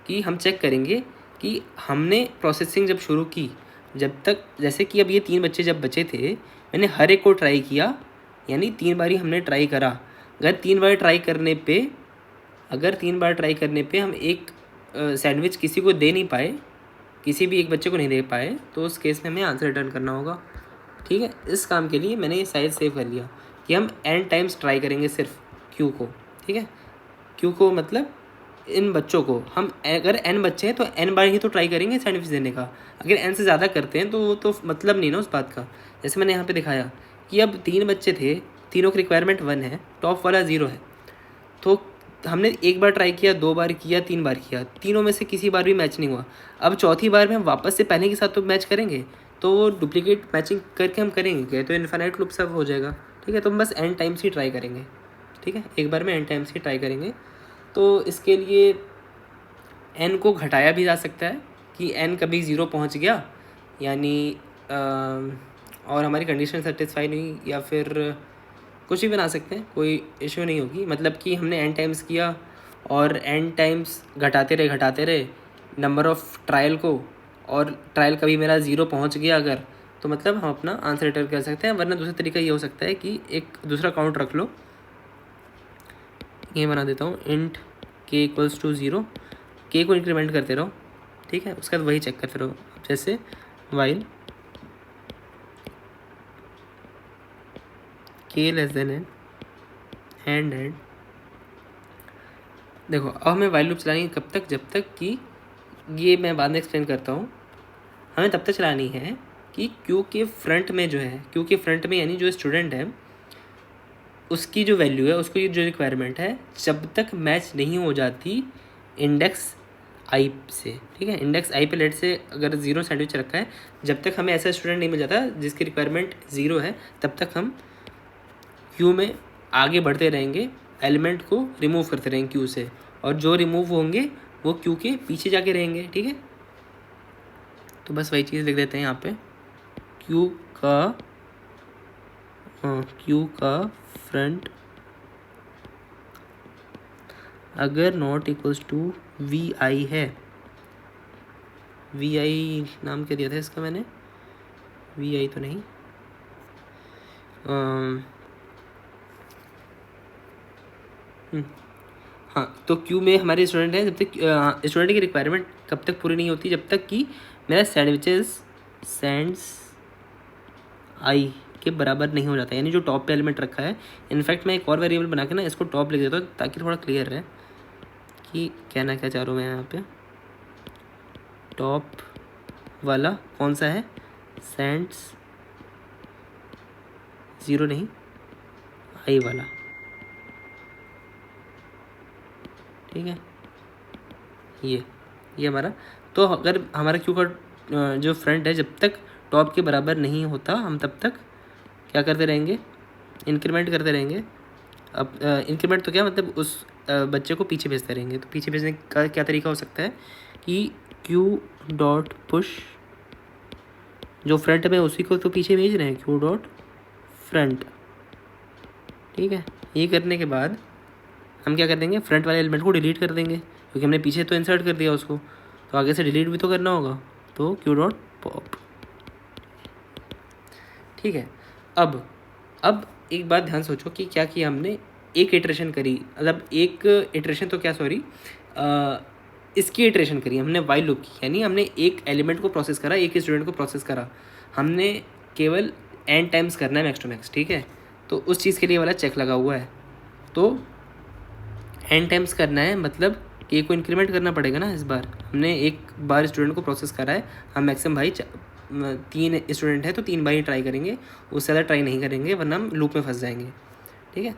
कि हम चेक करेंगे कि हमने प्रोसेसिंग जब शुरू की, जब तक जैसे कि अब ये 3 बच्चे जब बचे थे मैंने हर एक को ट्राई किया, यानी 3 बार ही हमने ट्राई करा। अगर 3 बार ट्राई करने पे हम एक सैंडविच किसी को दे नहीं पाए, किसी भी एक बच्चे को नहीं दे पाए, तो उस केस में हमें आंसर रिटर्न करना होगा, ठीक है, इस काम के लिए मैंने ये साइज सेव कर लिया कि हम n टाइम्स ट्राई करेंगे सिर्फ q को। ठीक है, q को मतलब इन बच्चों को हम अगर n बच्चे हैं तो n बार ही तो ट्राई करेंगे सैंडविच देने का। अगर n से ज़्यादा करते हैं तो वो तो मतलब नहीं ना उस बात का। जैसे मैंने यहाँ पे दिखाया कि अब 3 बच्चे थे, तीनों की रिक्वायरमेंट 1 है, टॉप वाला 0 है, तो हमने एक बार ट्राई किया, 2 बार किया, 3 बार किया, तीनों में से किसी बार भी मैच नहीं हुआ। अब चौथी बार में हम वापस से पहले के साथ तो मैच करेंगे, तो वो डुप्लीकेट मैचिंग करके हम करेंगे क्या, तो इन्फिनाइट लूप सब हो जाएगा। ठीक है, तो हम बस n टाइम्स ही ट्राई करेंगे। ठीक है, एक बार में n टाइम्स ही ट्राई करेंगे। तो इसके लिए n को घटाया भी जा सकता है कि n कभी 0 पहुंच गया यानी और हमारी कंडीशन सेटिस्फाई नहीं, या फिर कुछ भी बना सकते हैं, कोई इशू नहीं होगी। मतलब कि हमने n टाइम्स किया और n टाइम्स घटाते रहे नंबर ऑफ़ ट्रायल को, और ट्रायल कभी मेरा 0 पहुंच गया अगर, तो मतलब हम अपना आंसर रिटर्न कर सकते हैं। वरना दूसरा तरीका ये हो सकता है कि एक दूसरा काउंट रख लो, ये बना देता हूँ int k equals to 0, k को इंक्रीमेंट करते रहो। ठीक है, उसके बाद वही चेक करते रहो। जैसे while k less than n and देखो, अब हमें वाइल लूप चलानी है कब तक, जब तक कि ये मैं बाद में एक्सप्लेन करता हूँ। हमें तब तक चलानी है कि क्यू के फ्रंट में जो है, क्यू के फ्रंट में यानी जो स्टूडेंट है उसकी जो वैल्यू है, उसको जो रिक्वायरमेंट है, जब तक मैच नहीं हो जाती इंडेक्स आई से। ठीक है, इंडेक्स आई पे लेट से अगर 0 सैंडविच रखा है, जब तक हमें ऐसा स्टूडेंट नहीं मिल जाता जिसकी रिक्वायरमेंट 0 है, तब तक हम क्यू में आगे बढ़ते रहेंगे, एलिमेंट को रिमूव करते रहेंगे क्यू से, और जो रिमूव होंगे वो क्यू के पीछे जाके रहेंगे। ठीक है, तो बस वही चीज़ लिख देते हैं यहाँ पे, क्यू का फ्रंट अगर नॉट इक्वल्स टू वी आई है, वी आई नाम क्या दिया था इसका मैंने, वी आई तो नहीं, हाँ, तो क्यू में हमारे स्टूडेंट हैं, जब तक स्टूडेंट की रिक्वायरमेंट कब तक पूरी नहीं होती, जब तक कि मेरा सैंड्स आई के बराबर नहीं हो जाता, यानी जो टॉप पे एलिमेंट रखा है। इनफैक्ट मैं एक और वेरिएबल बना के ना इसको टॉप लिख देता हूँ ताकि थोड़ा क्लियर रहे कि कहना क्या चाह रहा हूँ मैं यहाँ पे। टॉप वाला कौन सा है, सैंड्स 0 नहीं, आई वाला। ठीक है, ये हमारा, तो अगर हमारा क्यू का जो फ्रंट है जब तक टॉप के बराबर नहीं होता, हम तब तक क्या करते रहेंगे, इंक्रीमेंट करते रहेंगे। अब इंक्रीमेंट तो क्या मतलब, उस बच्चे को पीछे भेजते रहेंगे। तो पीछे भेजने का क्या तरीका हो सकता है कि क्यू डॉट पुश, जो फ्रंट में उसी को तो पीछे भेज रहे हैं, क्यू डॉट फ्रंट। ठीक है, ये करने के बाद हम क्या कर देंगे, फ्रंट वाले एलिमेंट को डिलीट कर देंगे, क्योंकि हमने पीछे तो इंसर्ट कर दिया उसको, तो आगे से डिलीट भी तो करना होगा, तो क्यू डॉट पॉप। ठीक है, अब एक बात ध्यान सोचो कि क्या किया हमने, एक इटरेशन करी, मतलब एक इटरेशन तो क्या, सॉरी, इसकी इटरेशन करी हमने वाइल लूप की, यानी हमने एक एलिमेंट को प्रोसेस करा, एक स्टूडेंट को प्रोसेस करा, हमने केवल n टाइम्स करना है मैक्स टू मैक्स। ठीक है, तो उस चीज़ के लिए वाला चेक लगा हुआ है, तो n टाइम्स करना है, मतलब k को इंक्रीमेंट करना पड़ेगा ना। इस बार हमने एक बार स्टूडेंट को प्रोसेस करा है, हम मैक्सिमम भाई 3 स्टूडेंट है तो 3 बार ही ट्राई करेंगे, उससे ज़्यादा ट्राई नहीं करेंगे वरना हम लूप में फंस जाएंगे। ठीक है,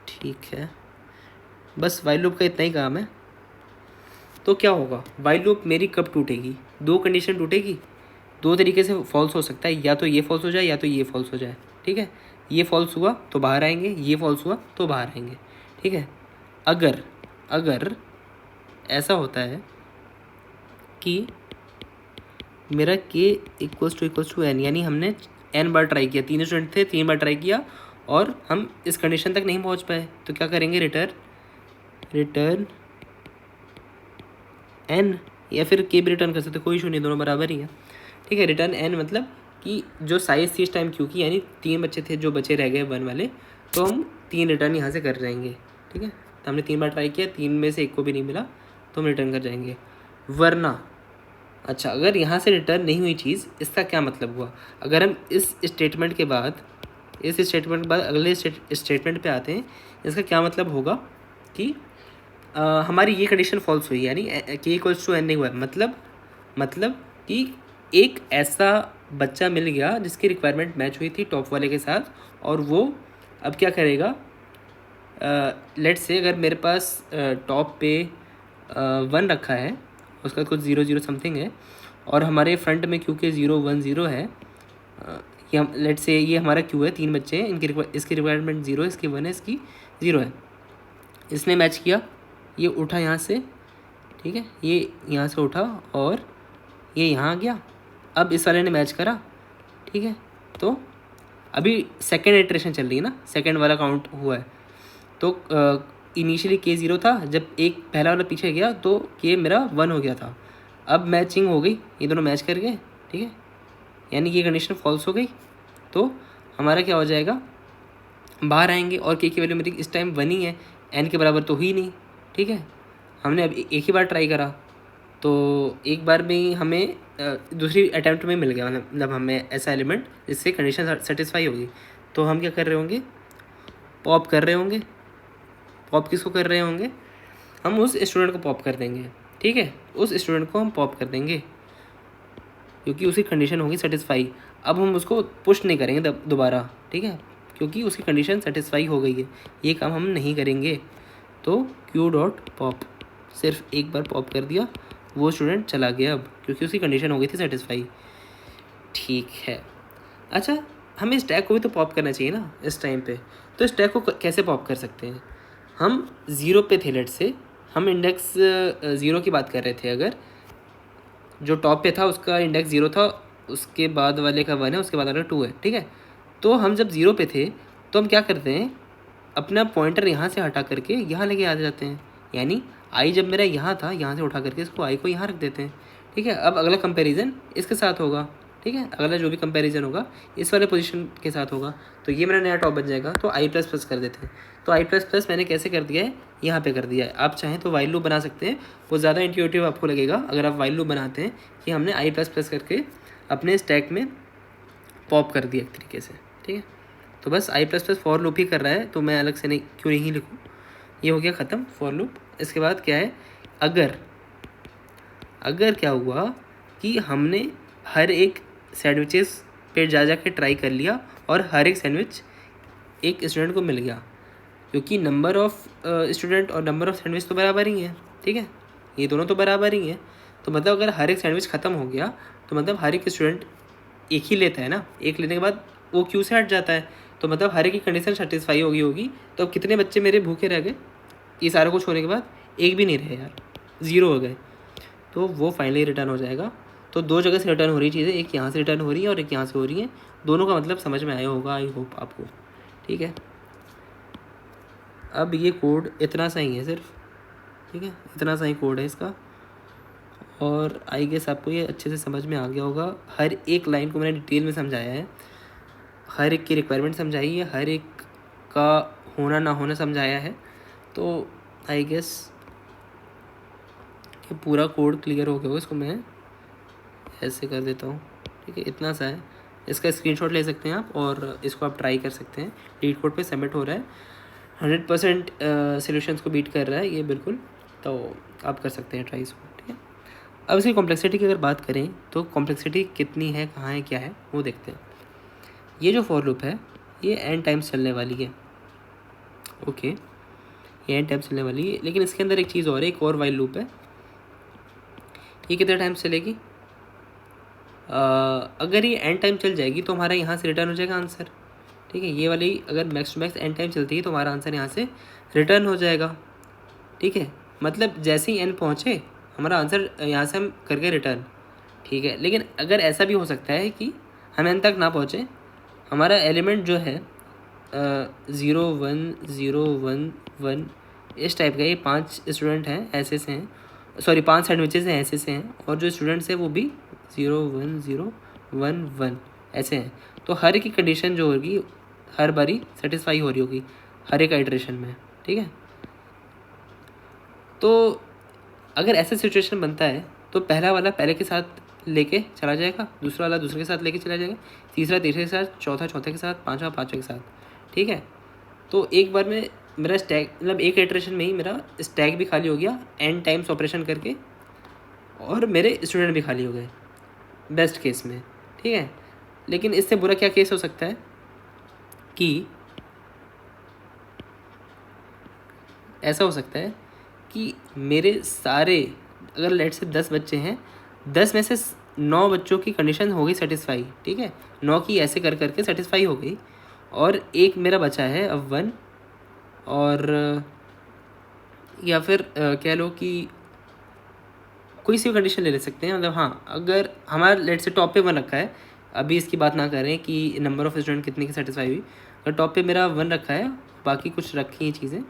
ठीक है, बस वाइल लूप का इतना ही काम है। तो क्या होगा, वाइल लूप मेरी कब टूटेगी, 2 कंडीशन टूटेगी, 2 तरीके से फॉल्स हो सकता है, या तो ये फॉल्स हो जाए या तो ये फॉल्स हो जाए। ठीक है, ये फॉल्स हुआ तो बाहर आएंगे, ये फॉल्स हुआ तो बाहर आएंगे। ठीक है, अगर ऐसा होता है कि मेरा k इक्वल्स टू n, यानी हमने n बार ट्राई किया, 3 स्टूडेंट थे, 3 बार ट्राई किया और हम इस कंडीशन तक नहीं पहुंच पाए, तो क्या करेंगे, रिटर्न n, या फिर k भी रिटर्न कर सकते, कोई इशू नहीं, दोनों बराबर ही है। ठीक है, रिटर्न n मतलब कि जो साइज थी इस टाइम क्यू की, यानी 3 बच्चे थे जो बचे रह गए 1 वाले, तो हम 3 रिटर्न यहाँ से कर जाएंगे। ठीक है, तो हमने 3 बार ट्राई किया, 3 में से 1 को भी नहीं मिला, तो हम रिटर्न कर जाएंगे। वरना अच्छा, अगर यहाँ से रिटर्न नहीं हुई चीज़, इसका क्या मतलब हुआ? अगर हम इस स्टेटमेंट के बाद अगले स्टेटमेंट पे आते हैं, इसका क्या मतलब होगा कि हमारी ये कंडीशन फॉल्स हुई, यानी के इक्वल्स टू एन नहीं हुआ। मतलब कि एक ऐसा बच्चा मिल गया जिसकी रिक्वायरमेंट मैच हुई थी टॉप वाले के साथ, और वो अब क्या करेगा, लेट्स से अगर मेरे पास टॉप पे 1 रखा है, उसका कुछ 0 0 समथिंग है, और हमारे फ्रंट में क्योंकि 0 1 0 है, ये हम लेट्स से ये हमारा क्यू है, 3 बच्चे हैं, इसकी रिक्वायरमेंट 0 है, इसकी 1 है, इसकी 0 है। इसने मैच किया, ये उठा यहाँ से, ठीक है, ये यहाँ से उठा और ये यहाँ आ गया। अब इस वाले ने मैच करा, ठीक है, तो अभी सेकेंड इटरेशन चल रही है ना, सेकेंड वाला काउंट हुआ है। तो इनिशियली के 0 था, जब एक पहला वाला पीछे गया तो के मेरा 1 हो गया था। अब मैचिंग हो गई, ये दोनों मैच कर गए, ठीक है, यानी ये कंडीशन फॉल्स हो गई। तो हमारा क्या हो जाएगा, बाहर आएंगे, और के की वैल्यू मेरी इस टाइम 1 ही है, एन के बराबर तो हुई नहीं, ठीक है। हमने अब एक ही बार ट्राई करा, तो एक बार में ही हमें दूसरी अटैम्प्ट में मिल गया, मतलब हमें ऐसा एलिमेंट जिससे कंडीशन सेटिस्फाई होगी। तो हम क्या कर रहे होंगे, पॉप कर रहे होंगे। पॉप किसको कर रहे होंगे, हम उस स्टूडेंट को पॉप कर देंगे, ठीक है, उस स्टूडेंट को हम पॉप कर देंगे क्योंकि उसकी कंडीशन होगी सेटिस्फाई। अब हम उसको पुश नहीं करेंगे दोबारा, ठीक है, क्योंकि उसकी कंडीशन सेटिस्फाई हो गई है, ये काम हम नहीं करेंगे। तो क्यू डॉट पॉप, सिर्फ एक बार पॉप कर दिया, वो स्टूडेंट चला गया अब, क्योंकि उसकी कंडीशन हो गई थी सेटिस्फाई, ठीक है। अच्छा, हमें स्टैक को भी तो पॉप करना चाहिए ना इस टाइम पे, तो स्टैक को कैसे पॉप कर सकते हैं? हम 0 पे थे, लेट से हम इंडेक्स 0 की बात कर रहे थे, अगर जो टॉप पे था उसका इंडेक्स 0 था, उसके बाद वाले का 1 है, उसके बाद वाला 2 है, ठीक है। तो हम जब 0 पे थे तो हम क्या करते हैं, अपना पॉइंटर यहाँ से हटा करके यहाँ लेके आ जाते हैं, यानी आई जब मेरा यहाँ था, यहाँ से उठा करके इसको आई को यहाँ रख देते हैं, ठीक है। अब अगला कंपैरिजन इसके साथ होगा, ठीक है, अगला जो भी कंपैरिजन होगा इस वाले पोजीशन के साथ होगा, तो ये मेरा नया टॉप बन जाएगा। तो आई प्लस प्लस कर देते हैं। तो आई प्लस प्लस मैंने कैसे कर दिया है, यहाँ पे कर दिया है। आप चाहें तो वाइल लूप बना सकते हैं, वो ज़्यादा इंट्यूटिव आपको लगेगा अगर आप वाइल लूप बनाते हैं कि हमने आई प्लस प्लस करके अपने स्टैक में पॉप कर दिया एक तरीके से, ठीक है। तो बस आई प्लस प्लस फॉर लूप ही कर रहा है, तो मैं अलग से नहीं क्यों नहीं लिखूँ, ये हो गया ख़त्म फॉर लूप। इसके बाद क्या है, अगर क्या हुआ कि हमने हर एक सैंडविचेस पे जा के ट्राई कर लिया और हर एक सैंडविच एक स्टूडेंट को मिल गया, क्योंकि नंबर ऑफ़ स्टूडेंट और नंबर ऑफ़ सैंडविच तो बराबर ही है, ठीक है, ये दोनों तो बराबर ही हैं। तो मतलब अगर हर एक सैंडविच ख़त्म हो गया तो मतलब हर एक स्टूडेंट एक ही लेता है ना, एक लेने के बाद वो क्यू से हट जाता है, तो मतलब हर एक की कंडीशन सेटिस्फाई होगी। तो अब कितने बच्चे मेरे भूखे रह गए, ये सारा कुछ होने के बाद एक भी नहीं रहे यार, 0 हो गए, तो वो फाइनली रिटर्न हो जाएगा। तो 2 जगह से रिटर्न हो रही चीज़ें, एक यहाँ से रिटर्न हो रही है और एक यहाँ से हो रही है, दोनों का मतलब समझ में आया होगा, आई होप आपको, ठीक है। अब ये कोड इतना सा ही है सिर्फ, ठीक है, इतना सा ही कोड है इसका, और आई गेस आपको ये अच्छे से समझ में आ गया होगा। हर एक लाइन को मैंने डिटेल में समझाया है, हर एक की रिक्वायरमेंट समझाई है, हर एक का होना ना होना समझाया है। तो आई गेस ये पूरा कोड क्लियर हो गया होगा। इसको मैं ऐसे कर देता हूँ, ठीक है, इतना सा है। इसका स्क्रीनशॉट ले सकते हैं आप और इसको आप ट्राई कर सकते हैं। लीड कोड पे सबमिट हो रहा है, 100% सॉल्यूशंस को बीट कर रहा है ये बिल्कुल, तो आप कर सकते हैं ट्राई इसको, ठीक है। अब इसकी कॉम्प्लेक्सिटी की अगर बात करें तो कॉम्प्लेक्सिटी कितनी है, कहाँ है, क्या है, वो देखते हैं। ये जो फॉर लूप है ये n टाइम्स चलने वाली है, ओके, ये n टाइम्स चलने वाली है, लेकिन इसके अंदर एक चीज़ और है, एक और वाइल लूप है। ये कितने टाइम्स चलेगी, अगर ये n टाइम चल जाएगी तो हमारा यहाँ से रिटर्न हो जाएगा आंसर, ठीक है। ये वाली अगर max to max n time चलती है तो हमारा आंसर यहाँ से रिटर्न हो जाएगा, ठीक है। मतलब जैसे ही n पहुँचे हमारा आंसर यहाँ से हम करके रिटर्न, ठीक है। लेकिन अगर ऐसा भी हो सकता है कि हम n तक ना पहुँचे, हमारा एलिमेंट जो है 0 1 0 1 1 इस टाइप का, ये 5 स्टूडेंट हैं ऐसे से हैं, सॉरी 5 सैंडविचेस हैं ऐसे से हैं, और जो स्टूडेंट्स हैं वो भी 0 1 0 1 1 ऐसे हैं। तो हर एक की कंडीशन जो होगी हर बारी सेटिस्फाई हो रही होगी हर एक आइटरेशन में, ठीक है। तो अगर ऐसा सिचुएशन बनता है तो पहला वाला पहले के साथ लेके चला जाएगा, दूसरा वाला दूसरे के साथ लेके चला जाएगा, तीसरा तीसरे के साथ, चौथा चौथे के साथ, पाँचवा पाँचवें के साथ। ठीक है, तो एक बार में मेरा स्टैक मतलब एक इटरेशन में ही मेरा स्टैक भी खाली हो गया n टाइम्स ऑपरेशन करके, और मेरे स्टूडेंट भी खाली हो गए बेस्ट केस में। ठीक है, लेकिन इससे बुरा क्या केस हो सकता है कि ऐसा हो सकता है कि मेरे सारे, अगर लेट से 10 बच्चे हैं, 10 में से 9 बच्चों की कंडीशन हो गई सेटिस्फाई। ठीक है, 9 की ऐसे कर करके सेटिस्फाई हो गई, और एक मेरा बचा है अब 1, और या फिर कह लो कि कोई सी कंडीशन ले सकते हैं। मतलब हाँ, अगर हमारा लेट से टॉप पे 1 रखा है, अभी इसकी बात ना करें कि नंबर ऑफ़ स्टूडेंट कितने की सेटिस्फाई हुई, अगर टॉप पे मेरा 1 रखा है, बाकी कुछ रखी हैं चीज़ें,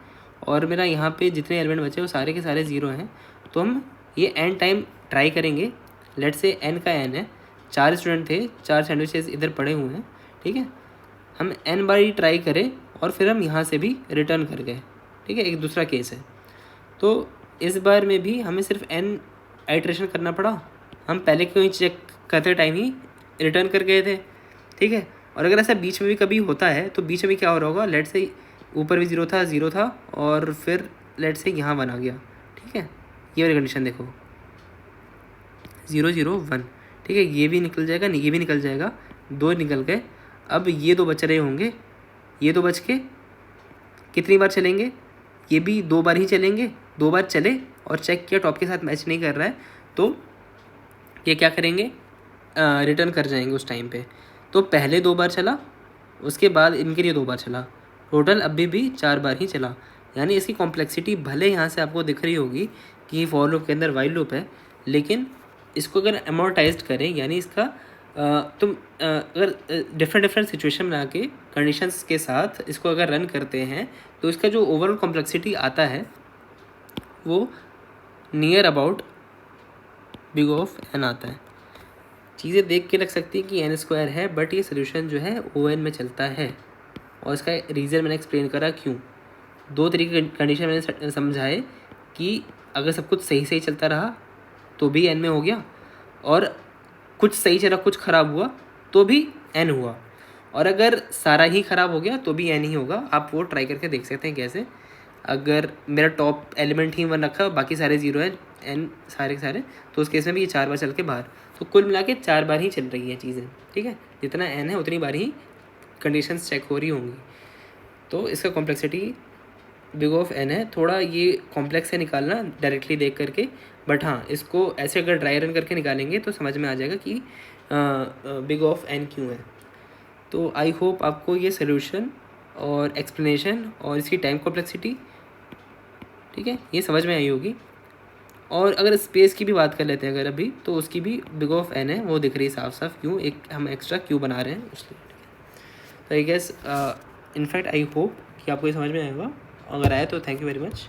और मेरा यहाँ पे जितने एलिमेंट बचे वो सारे के सारे 0 हैं, तो हम ये n टाइम ट्राई करेंगे। लेट से n का n है, 4 स्टूडेंट थे, 4 सैंडविचेस इधर पड़े हुए हैं। ठीक है, हम n बार ही ट्राई करें और फिर हम यहाँ से भी रिटर्न कर गए। ठीक है, एक दूसरा केस है। तो इस बार में भी हमें सिर्फ n आइट्रेशन करना पड़ा, हम पहले क्यों ही चेक करते टाइम ही रिटर्न कर गए थे। ठीक है, और अगर ऐसा बीच में भी कभी होता है तो बीच में क्या हो रहा होगा, लेट से ऊपर भी 0 था और फिर लेट से यहाँ 1 आ गया। ठीक है, ये वाली कंडीशन देखो 0 0 1। ठीक है, ये भी निकल जाएगा, ये भी निकल जाएगा, 2 निकल गए। अब ये 2 बच रहे होंगे, ये 2 बच के कितनी बार चलेंगे, ये भी 2 बार ही चलेंगे। 2 बार चले और चेक किया टॉप के साथ मैच नहीं कर रहा है, तो ये क्या करेंगे, रिटर्न कर जाएंगे उस टाइम पे। तो पहले 2 बार चला, उसके बाद इनके लिए 2 बार चला, टोटल अभी भी 4 बार ही चला। यानी इसकी कॉम्प्लेक्सिटी भले यहाँ से आपको दिख रही होगी कि फॉर लूप के अंदर वाइल लूप है, लेकिन इसको अगर अमोर्टाइज्ड करें, यानी इसका तुम अगर डिफरेंट सिचुएशन बना के कंडीशंस के साथ इसको अगर रन करते हैं, तो इसका जो ओवरऑल कॉम्प्लेक्सिटी आता है वो near about big of n आता है। चीज़ें देख के लग सकती है कि n² है, बट ये सोल्यूशन जो है ON में चलता है, और इसका रीज़न मैंने एक्सप्लेन करा क्यों। 2 तरीके की कंडीशन मैंने समझाए कि अगर सब कुछ सही सही चलता रहा तो भी n में हो गया, और कुछ सही चला कुछ ख़राब हुआ तो भी n हुआ, और अगर सारा ही ख़राब हो गया तो भी n ही होगा। आप वो ट्राई करके देख सकते हैं कैसे। अगर मेरा टॉप एलिमेंट ही 1 रखा, बाकी सारे 0 हैं, n सारे के सारे, तो उस केस में भी ये 4 बार चल के बाहर, तो कुल मिला के 4 बार ही चल रही हैं चीज़ें। ठीक है, जितना n है उतनी बार ही कंडीशंस चेक हो रही होंगी। तो इसका कॉम्प्लेक्सिटी बिग ऑफ n है। थोड़ा ये कॉम्प्लेक्स है निकालना डायरेक्टली देख करके, बट हाँ, इसको ऐसे अगर ड्राई रन करके निकालेंगे तो समझ में आ जाएगा कि बिग ऑफ n क्यों है। तो आई होप आपको ये सोल्यूशन और एक्सप्लेनेशन और इसकी टाइम कॉम्प्लेक्सिटी, ठीक है, ये समझ में आई होगी। और अगर स्पेस की भी बात कर लेते हैं अगर अभी, तो उसकी भी बिग ऑफ n है, वो दिख रही है साफ साफ, क्यों एक हम एक्स्ट्रा क्यू बना रहे हैं इसलिए। तो I guess in fact I hope कि आपको ये समझ में आएगा। अगर आया तो थैंक यू वेरी मच।